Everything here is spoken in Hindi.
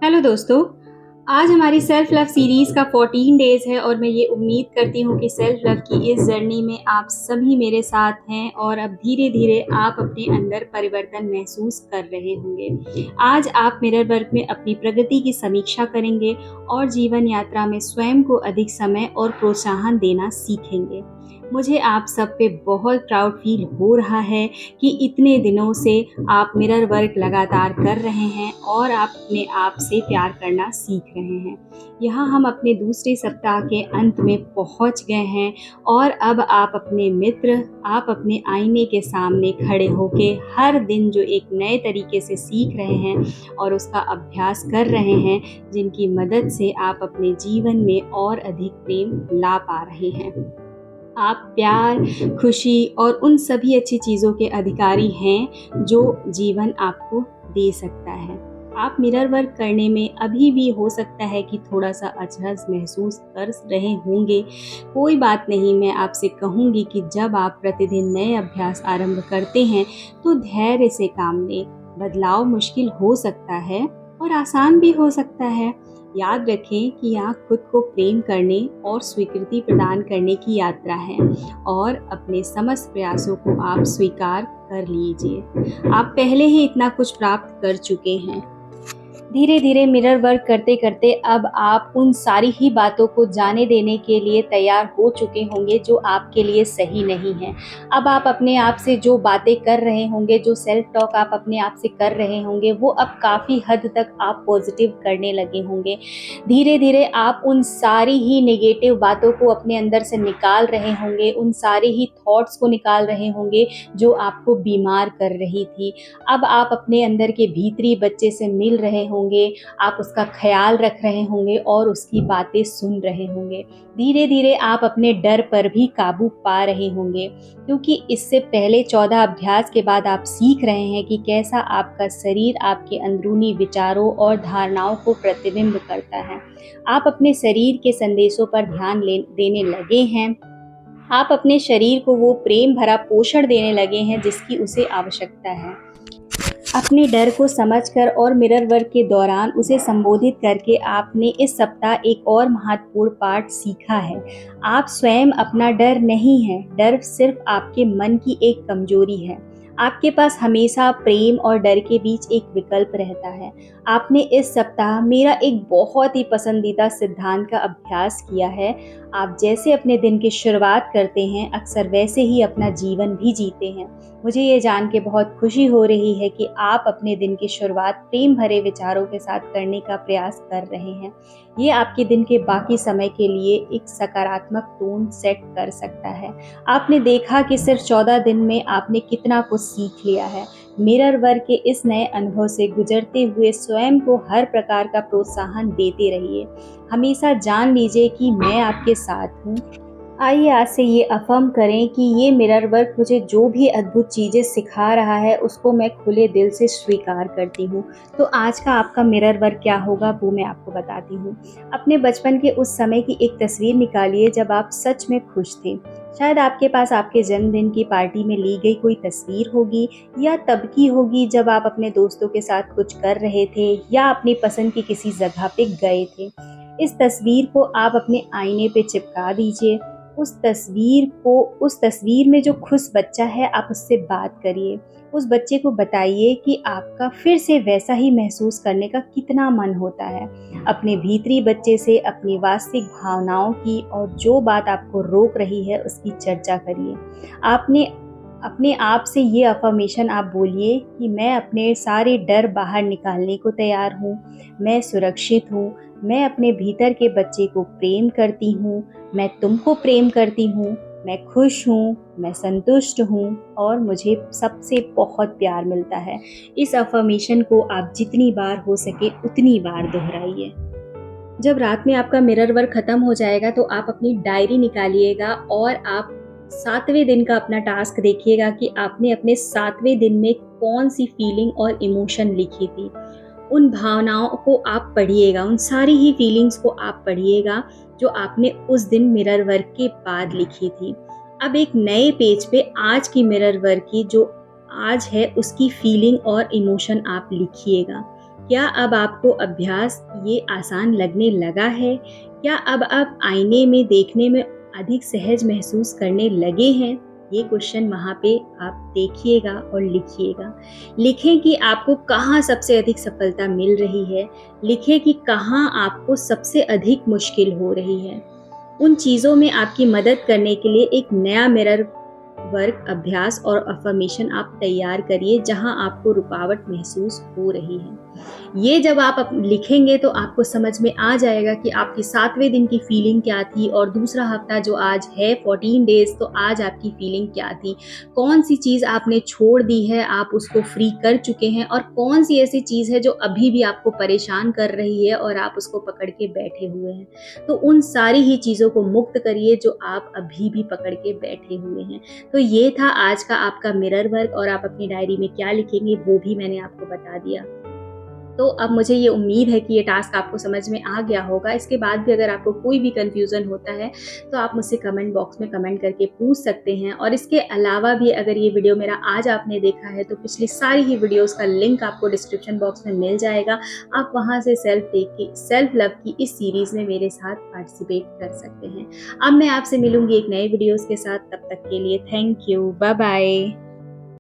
हेलो दोस्तों। आज हमारी सेल्फ लव सीरीज का 14 डेज है और मैं ये उम्मीद करती हूँ कि सेल्फ लव की इस जर्नी में आप सभी मेरे साथ हैं और अब धीरे धीरे आप अपने अंदर परिवर्तन महसूस कर रहे होंगे। आज आप मिरर वर्क में अपनी प्रगति की समीक्षा करेंगे और जीवन यात्रा में स्वयं को अधिक समय और प्रोत्साहन देना सीखेंगे। मुझे आप सब पे बहुत प्राउड फील हो रहा है कि इतने दिनों से आप मिरर वर्क लगातार कर रहे हैं और आप अपने आप से प्यार करना सीख रहे हैं। यहाँ हम अपने दूसरे सप्ताह के अंत में पहुँच गए हैं और अब आप अपने मित्र, आप अपने आईने के सामने खड़े होके हर दिन जो एक नए तरीके से सीख रहे हैं और उसका अभ्यास कर रहे हैं, जिनकी मदद से आप अपने जीवन में और अधिक प्रेम ला पा रहे हैं। आप प्यार, खुशी और उन सभी अच्छी चीज़ों के अधिकारी हैं जो जीवन आपको दे सकता है। आप मिरर वर्क करने में अभी भी हो सकता है कि थोड़ा सा अचरज महसूस कर रहे होंगे। कोई बात नहीं, मैं आपसे कहूँगी कि जब आप प्रतिदिन नए अभ्यास आरंभ करते हैं तो धैर्य से काम लें। बदलाव मुश्किल हो सकता है और आसान भी हो सकता है। याद रखें कि यहाँ खुद को प्रेम करने और स्वीकृति प्रदान करने की यात्रा है और अपने समस्त प्रयासों को आप स्वीकार कर लीजिए। आप पहले ही इतना कुछ प्राप्त कर चुके हैं। धीरे धीरे मिरर वर्क करते करते अब आप उन सारी ही बातों को जाने देने के लिए तैयार हो चुके होंगे जो आपके लिए सही नहीं है। अब आप अपने आप से जो बातें कर रहे होंगे, जो सेल्फ टॉक आप अपने आप से कर रहे होंगे, वो अब काफ़ी हद तक आप पॉजिटिव करने लगे होंगे। धीरे धीरे आप उन सारी ही नेगेटिव बातों को अपने अंदर से निकाल रहे होंगे, उन सारे ही थॉट्स को निकाल रहे होंगे जो आपको बीमार कर रही थी। अब आप अपने अंदर के भीतरी बच्चे से मिल रहे होंगे, आप उसका ख्याल रख रहे होंगे और उसकी बातें सुन रहे होंगे। धीरे धीरे आप अपने डर पर भी काबू पा रहे होंगे, क्योंकि इससे पहले 14 अभ्यास के बाद आप सीख रहे हैं कि कैसा आपका शरीर आपके अंदरूनी विचारों और धारणाओं को प्रतिबिंब करता है। आप अपने शरीर के संदेशों पर ध्यान देने लगे हैं। आप अपने शरीर को वो प्रेम भरा पोषण देने लगे हैं जिसकी उसे आवश्यकता है। अपने डर को समझकर और मिरर वर्क के दौरान उसे संबोधित करके आपने इस सप्ताह एक और महत्वपूर्ण पाठ सीखा है। आप स्वयं अपना डर नहीं है, डर सिर्फ आपके मन की एक कमजोरी है। आपके पास हमेशा प्रेम और डर के बीच एक विकल्प रहता है। आपने इस सप्ताह मेरा एक बहुत ही पसंदीदा सिद्धांत का अभ्यास किया है। आप जैसे अपने दिन की शुरुआत करते हैं, अक्सर वैसे ही अपना जीवन भी जीते हैं। मुझे ये जान के बहुत खुशी हो रही है कि आप अपने दिन की शुरुआत प्रेम भरे विचारों के साथ करने का प्रयास कर रहे हैं। ये आपके दिन के बाकी समय के लिए एक सकारात्मक टोन सेट कर सकता है। आपने देखा कि सिर्फ 14 दिन में आपने कितना कुछ सीख लिया है। मिरर वर्क के इस नए अनुभव से गुजरते हुए स्वयं को हर प्रकार का प्रोत्साहन देते रहिए। हमेशा जान लीजिए कि मैं आपके साथ हूँ। आइए आज से ये अफर्म करें कि ये मिरर वर्क मुझे जो भी अद्भुत चीज़ें सिखा रहा है उसको मैं खुले दिल से स्वीकार करती हूँ। तो आज का आपका मिरर वर्क क्या होगा वो मैं आपको बताती हूँ। अपने बचपन के उस समय की एक तस्वीर निकालिए जब आप सच में खुश थे। शायद आपके पास आपके जन्मदिन की पार्टी में ली गई कोई तस्वीर होगी, या तब की होगी जब आप अपने दोस्तों के साथ कुछ कर रहे थे या अपनी पसंद की किसी जगह पे गए थे। इस तस्वीर को आप अपने आईने पे चिपका दीजिए। उस तस्वीर में जो खुश बच्चा है, आप उससे बात करिए। उस बच्चे को बताइए कि आपका फिर से वैसा ही महसूस करने का कितना मन होता है। अपने भीतरी बच्चे से अपनी वास्तविक भावनाओं की और जो बात आपको रोक रही है उसकी चर्चा करिए। अपने आप से ये अफर्मेशन आप बोलिए कि मैं अपने सारे डर बाहर निकालने को तैयार हूँ, मैं सुरक्षित हूँ, मैं अपने भीतर के बच्चे को प्रेम करती हूँ, मैं तुमको प्रेम करती हूँ, मैं खुश हूँ, मैं संतुष्ट हूँ और मुझे सबसे बहुत प्यार मिलता है। इस अफर्मेशन को आप जितनी बार हो सके उतनी बार दोहराइए। जब रात में आपका मिरर वर्क खत्म हो जाएगा तो आप अपनी डायरी निकालिएगा और आप 7वें दिन का अपना टास्क देखिएगा कि आपने अपने 7वें दिन में कौन सी फीलिंग और इमोशन लिखी थी। उन भावनाओं को आप पढ़िएगा, उन सारी ही फीलिंग्स को आप पढ़िएगा जो आपने उस दिन मिरर वर्क के बाद लिखी थी। अब एक नए पेज पे आज की मिरर वर्क की जो आज है उसकी फीलिंग और इमोशन आप लिखिएगा। क्या अब आपको अभ्यास ये आसान लगने लगा है? क्या अब आप आईने में देखने में अधिक सहज महसूस करने लगे हैं? ये क्वेश्चन वहाँ पे आप देखिएगा और लिखिएगा। लिखें कि आपको कहाँ सबसे अधिक सफलता मिल रही है। लिखें कि कहाँ आपको सबसे अधिक मुश्किल हो रही है। उन चीज़ों में आपकी मदद करने के लिए एक नया मिरर वर्क अभ्यास और अफर्मेशन आप तैयार करिए जहां आपको रुकावट महसूस हो रही है। ये जब आप लिखेंगे तो आपको समझ में आ जाएगा कि आपकी 7वें दिन की फीलिंग क्या थी और दूसरा हफ्ता जो आज है 14 डेज, तो आज आपकी फीलिंग क्या थी। कौन सी चीज़ आपने छोड़ दी है, आप उसको फ्री कर चुके हैं, और कौन सी ऐसी चीज़ है जो अभी भी आपको परेशान कर रही है और आप उसको पकड़ के बैठे हुए हैं। तो उन सारी ही चीज़ों को मुक्त करिए जो आप अभी भी पकड़ के बैठे हुए हैं। तो ये था आज का आपका मिरर वर्क, और आप अपनी डायरी में क्या लिखेंगे वो भी मैंने आपको बता दिया। तो अब मुझे ये उम्मीद है कि ये टास्क आपको समझ में आ गया होगा। इसके बाद भी अगर आपको कोई भी कन्फ्यूज़न होता है तो आप मुझसे कमेंट बॉक्स में कमेंट करके पूछ सकते हैं। और इसके अलावा भी अगर ये वीडियो मेरा आज आपने देखा है तो पिछली सारी ही वीडियोज़ का लिंक आपको डिस्क्रिप्शन बॉक्स में मिल जाएगा। आप वहाँ से सेल्फ लव की इस सीरीज़ में मेरे साथ पार्टिसिपेट कर सकते हैं। अब मैं आपसे मिलूँगी एक नए वीडियोज़ के साथ। तब तक के लिए थैंक यू। Bye bye.